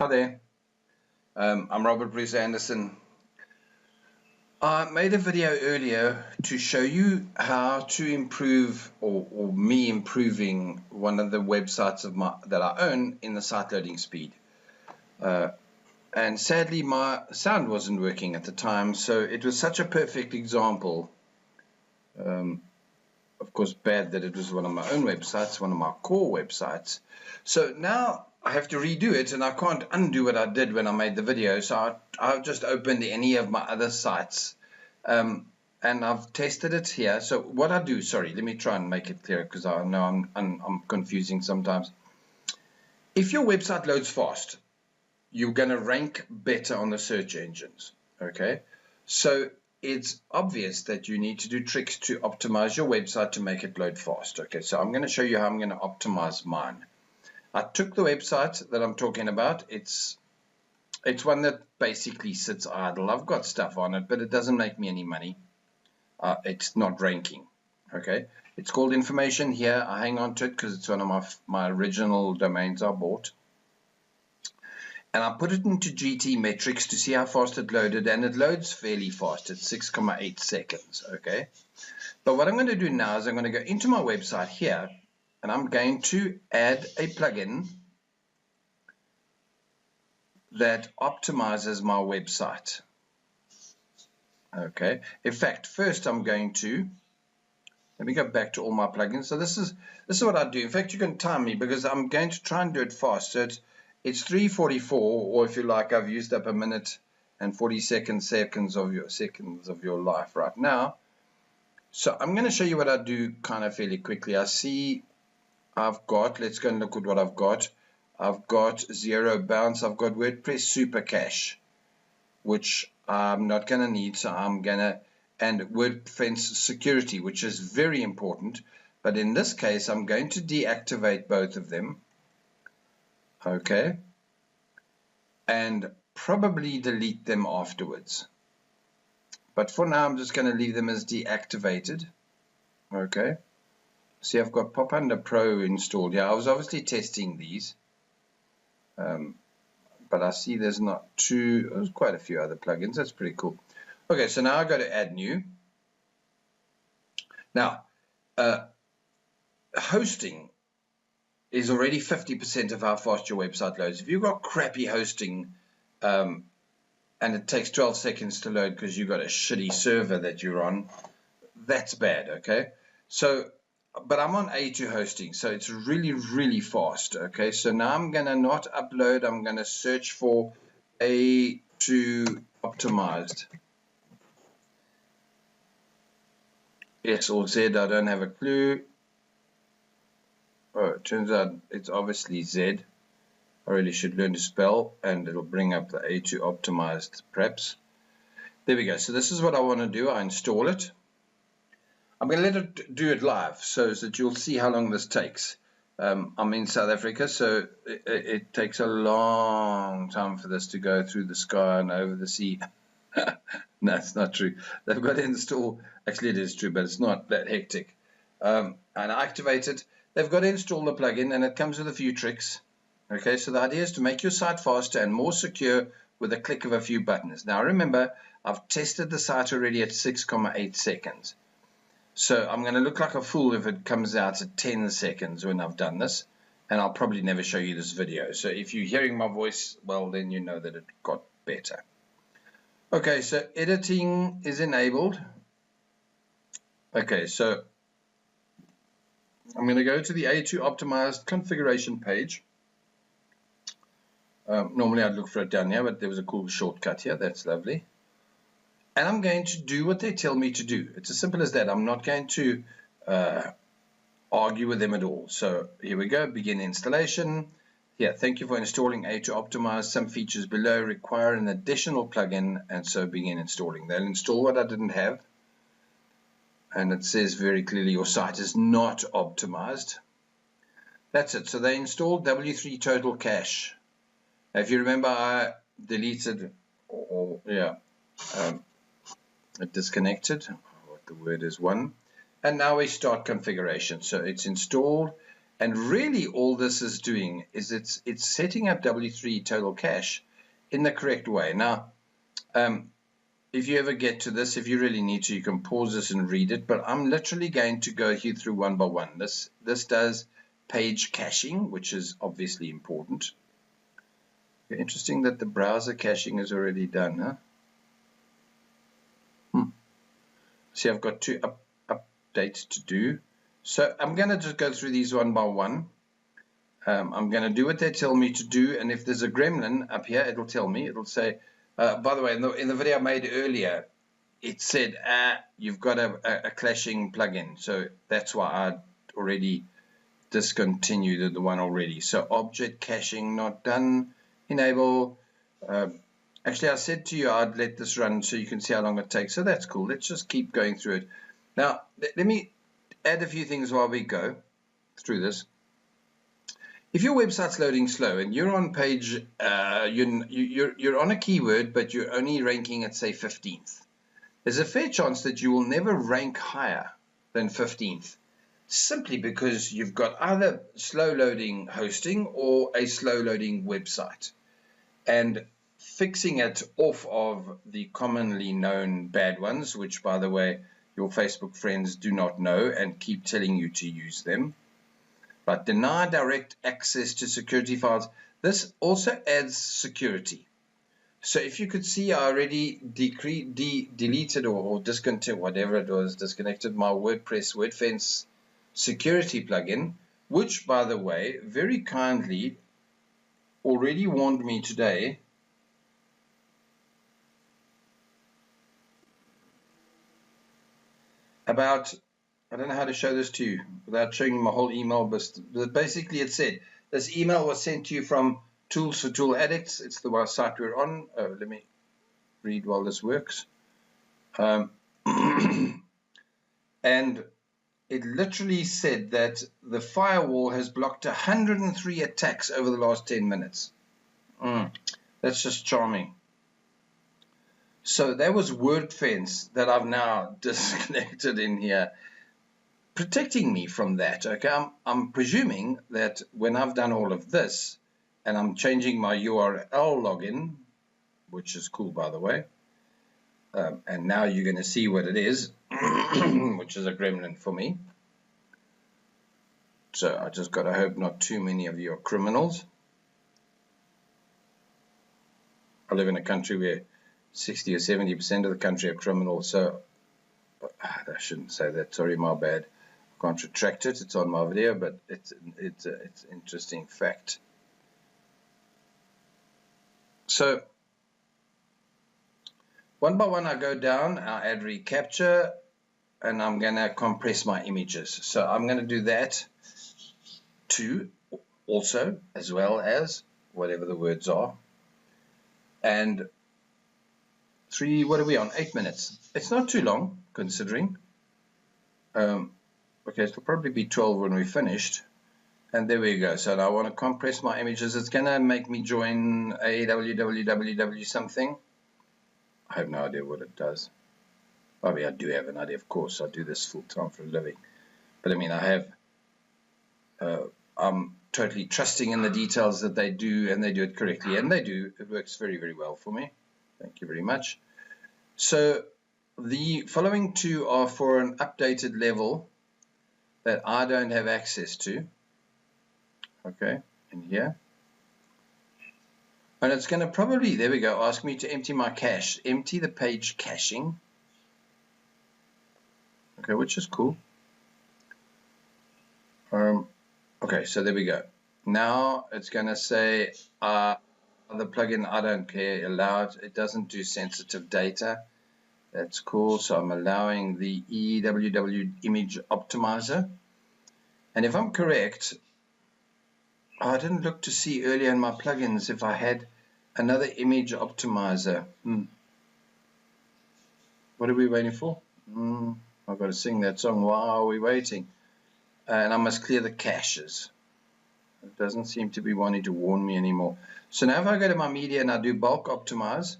Hi there, I'm Robert Bruce Anderson. I made a video earlier to show you how to improve or me improving one of the websites that I own in the site loading speed. And sadly my sound wasn't working at the time, so it was such a perfect example. Of course, bad that it was one of my own websites, one of my core websites. So now I have to redo it, and I can't undo what I did when I made the video. So I've just opened any of my other sites, and I've tested it here. So what I do, sorry, let me try and make it clear because I know I'm confusing sometimes. If your website loads fast, you're going to rank better on the search engines. Okay, so it's obvious that you need to do tricks to optimize your website to make it load fast. Okay, so I'm going to show you how I'm going to optimize mine. I took the website that I'm talking about. It's one that basically sits idle. I've got stuff on it, but it doesn't make me any money. It's not ranking. Okay, it's called Information here. I hang on to it because it's one of my original domains I bought. And I put it into GT metrics to see how fast it loaded, and it loads fairly fast at 6.8 seconds. Okay, but what I'm going to do now is I'm going to go into my website here, and I'm going to add a plugin that optimizes my website. Okay, in fact, first I'm going to let me go back to all my plugins. So this is what I do. In fact, you can time me because I'm going to try and do it fast. So it's 3:44, or if you like, I've used up 1 minute and 40 seconds of your life right now. So I'm going to show you what I do kind of fairly quickly. I see I've got, let's go and look at what I've got. I've got zero bounce. I've got WordPress Super Cache, which I'm not going to need. So I'm going to, and WordFence security, which is very important. But in this case, I'm going to deactivate both of them. Okay, and probably delete them afterwards. But for now, I'm just going to leave them as deactivated. Okay, see, I've got Pop Under Pro installed. Yeah, I was obviously testing these, but I see there's quite a few other plugins. That's pretty cool. Okay, so now I go to Add New. Now, hosting is already 50% of how fast your website loads. If you've got crappy hosting and it takes 12 seconds to load because you've got a shitty server that you're on, that's bad, okay? So, but I'm on A2 hosting, so it's really, really fast, okay? So now I'm going to not upload. I'm going to search for A2 optimized. Yes or Z, I don't have a clue. Oh, it turns out it's obviously Z. I really should learn to spell, and it'll bring up the A2 optimized preps. There we go. So this is what I want to do. I install it. I'm going to let it do it live so that you'll see how long this takes. I'm in South Africa, so it takes a long time for this to go through the sky and over the sea. No, it's not true. They've got to install, actually it is true, but it's not that hectic. And I activate it. They've got to install the plugin, and it comes with a few tricks. Okay, so the idea is to make your site faster and more secure with a click of a few buttons. Now remember, I've tested the site already at 6.8 seconds. So I'm going to look like a fool if it comes out at 10 seconds when I've done this, and I'll probably never show you this video. So if you're hearing my voice, well, then you know that it got better. Okay, so editing is enabled. Okay, so I'm going to go to the A2 optimized configuration page. Normally I'd look for it down here, but there was a cool shortcut here. That's lovely. And I'm going to do what they tell me to do. It's as simple as that. I'm not going to argue with them at all. So here we go, begin installation. Here, thank you for installing A2 optimized. Some features below require an additional plugin, and so begin installing. They'll install what I didn't have. And it says very clearly your site is not optimized. That's it. So they installed W3 Total Cache. If you remember, I deleted, it disconnected, what the word is, one. And now we start configuration. So it's installed, And really all this is doing is it's setting up W3 total cache in the correct way. Now, if you ever get to this, if you really need to, you can pause this and read it, but I'm literally going to go here through one by one. This does page caching, which is obviously important. Interesting that the browser caching is already done, huh? See, I've got 2 updates to do. So I'm going to just go through these one by one. I'm going to do what they tell me to do, and if there's a gremlin up here, it'll tell me. It'll say, by the way, in the video I made earlier, it said, you've got a clashing plugin. So that's why I already discontinued the one already. So object caching not done. Enable. Actually, I said to you I'd let this run so you can see how long it takes. So that's cool. Let's just keep going through it. Now, let me add a few things while we go through this. If your website's loading slow and you're on page, you're on a keyword, but you're only ranking at, say, 15th, there's a fair chance that you will never rank higher than 15th, simply because you've got either slow loading hosting or a slow loading website. And fixing it off of the commonly known bad ones, which, by the way, your Facebook friends do not know and keep telling you to use them. But deny direct access to security files. This also adds security. So if you could see, I already deleted or discontinued, whatever it was, disconnected my WordPress WordFence security plugin, which, by the way, very kindly already warned me today about, I don't know how to show this to you without showing you my whole email, but basically it said, this email was sent to you from Tools for Tool Addicts. It's the site we're on. Let me read while this works. And it literally said that the firewall has blocked 103 attacks over the last 10 minutes. That's just charming. So that was WordFence that I've now disconnected in here, protecting me from that. Okay, I'm presuming that when I've done all of this and I'm changing my URL login, which is cool, by the way, and now you're going to see what it is, which is a gremlin for me. So I just got to hope not too many of you are criminals. I live in a country where 60 or 70% of the country are criminals, so I shouldn't say that, sorry, my bad. I can't retract it, it's on my video, but it's an interesting fact. So one by one I go down, I add reCAPTCHA, and I'm going to compress my images. So I'm going to do that too, also, as well as whatever the words are. And what are we on? 8 minutes. It's not too long, considering. Okay, it'll probably be 12 when we're finished. And there we go. So now I want to compress my images. It's going to make me join a www something. I have no idea what it does. I mean, I do have an idea, of course. I do this full time for a living. But I mean, I'm totally trusting in the details that they do, and they do it correctly. And they do. It works very, very well for me. Thank you very much. So the following two are for an updated level that I don't have access to. Okay, in here. And it's going to probably, there we go, ask me to empty my cache. Empty the page caching. Okay, which is cool. Okay, so there we go. Now it's going to say the plugin, I don't care, allowed. It doesn't do sensitive data. That's cool. So I'm allowing the EWW image optimizer. And if I'm correct, I didn't look to see earlier in my plugins if I had another image optimizer. What are we waiting for? I've got to sing that song. Why are we waiting? And I must clear the caches. It doesn't seem to be wanting to warn me anymore. So now if I go to my media and I do bulk optimize,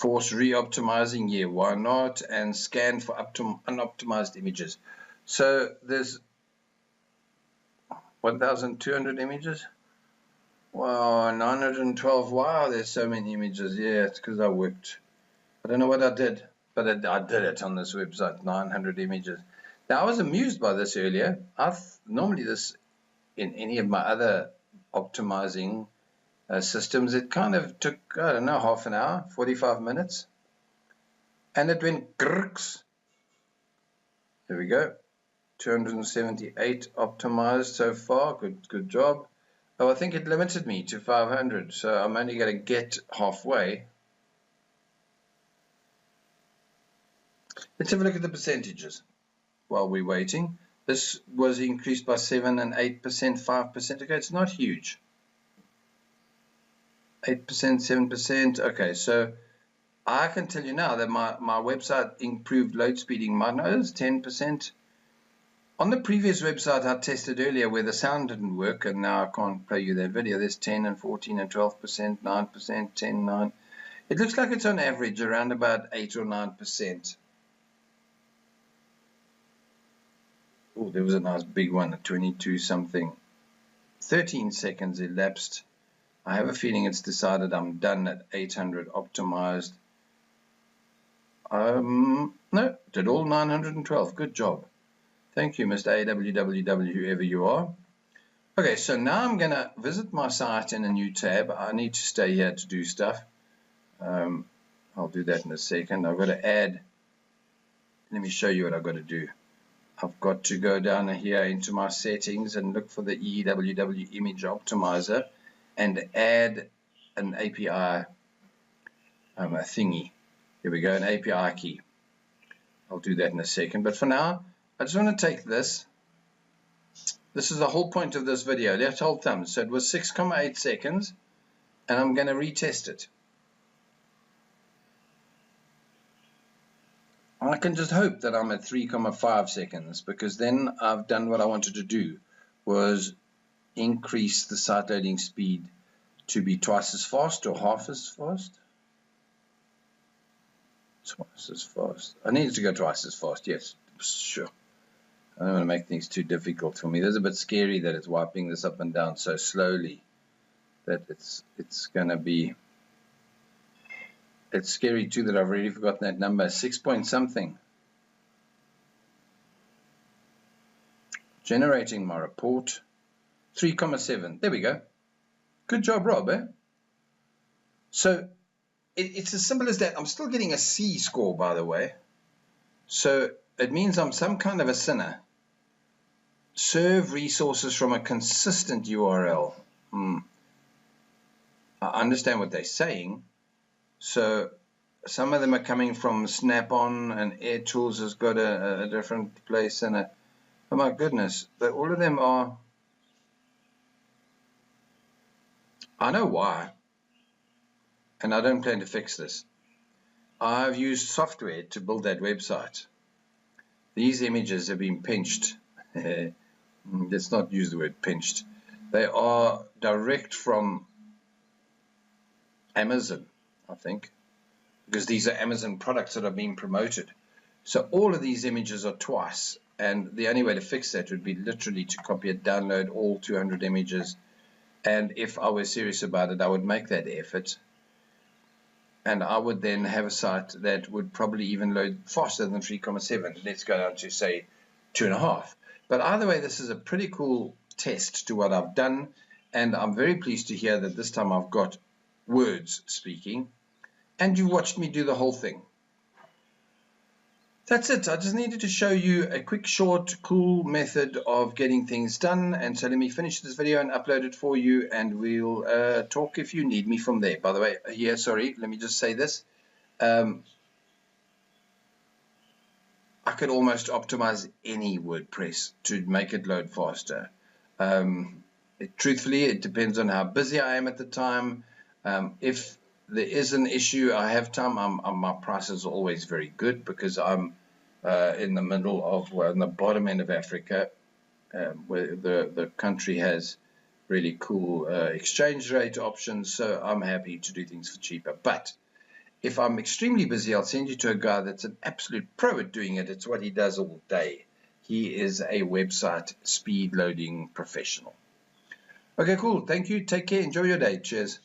Force re-optimizing, yeah, why not? And scan for unoptimized images. So there's 1,200 images. Wow, 912. Wow, there's so many images. Yeah, it's because I worked. I don't know what I did, but I did it on this website. 900 images. Now, I was amused by this earlier. Normally this in any of my other optimizing systems, it kind of took, I don't know, half an hour, 45 minutes. And it went grrks. There we go. 278 optimized so far. Good job. Oh, I think it limited me to 500, so I'm only going to get halfway. Let's have a look at the percentages while we're waiting. This was increased by 7 and 8%, 5%. Okay, it's not huge. 8%, 7%. Okay, so I can tell you now that my website improved load speeding. My nose 10%. On the previous website I tested earlier where the sound didn't work, and now I can't play you that video, there's 10 and 14 and 12%, 9%, 10, 9. It looks like it's on average around about 8 or 9%. Oh, there was a nice big one at 22 something. 13 seconds elapsed. I have a feeling it's decided I'm done at 800 optimized. No, did all 912. Good job. Thank you, Mr. AWWW, whoever you are. Okay, so now I'm going to visit my site in a new tab. I need to stay here to do stuff. I'll do that in a second. I've got to add. Let me show you what I've got to do. I've got to go down here into my settings and look for the EWW image optimizer and add an API thingy. Here we go, an API key. I'll do that in a second. But for now, I just want to take this. This is the whole point of this video. Left hold thumb. So it was 6,8 seconds, and I'm going to retest it. I can just hope that I'm at 3,5 seconds, because then I've done what I wanted to do, was increase the site loading speed to be twice as fast or half as fast. Twice as fast. I needed to go twice as fast, yes, sure. I don't want to make things too difficult for me. It's a bit scary that it's wiping this up and down so slowly that it's going to be... It's scary too that I've already forgotten that number. 6 point something. Generating my report. 3,7. There we go. Good job, Rob, eh? So it's as simple as that. I'm still getting a C score, by the way. So it means I'm some kind of a sinner. Serve resources from a consistent URL. I understand what they're saying. So some of them are coming from Snap-on, and AirTools has got a different place. And oh my goodness, all of them are... I know why. And I don't plan to fix this. I've used software to build that website. These images have been pinched. Let's not use the word pinched. They are direct from Amazon, I think, because these are Amazon products that are being promoted. So all of these images are twice, and the only way to fix that would be literally to copy and download all 200 images. And if I was serious about it, I would make that effort. And I would then have a site that would probably even load faster than 3,7. Let's go down to, say, 2.5. But either way, this is a pretty cool test to what I've done. And I'm very pleased to hear that this time I've got words speaking. And you watched me do the whole thing. That's it. I just needed to show you a quick, short, cool method of getting things done. And so let me finish this video and upload it for you, and we'll talk if you need me from there. By the way, here, sorry, let me just say this. I could almost optimize any WordPress to make it load faster. Truthfully, it depends on how busy I am at the time. If there is an issue, I have time. My price is always very good because I'm in the middle of, well, in the bottom end of Africa, where the country has really cool exchange rate options. So I'm happy to do things for cheaper. But If I'm extremely busy, I'll send you to a guy that's an absolute pro at doing it. It's what he does all day. He is a website speed loading professional. Okay, cool. Thank you. Take care. Enjoy your day. Cheers.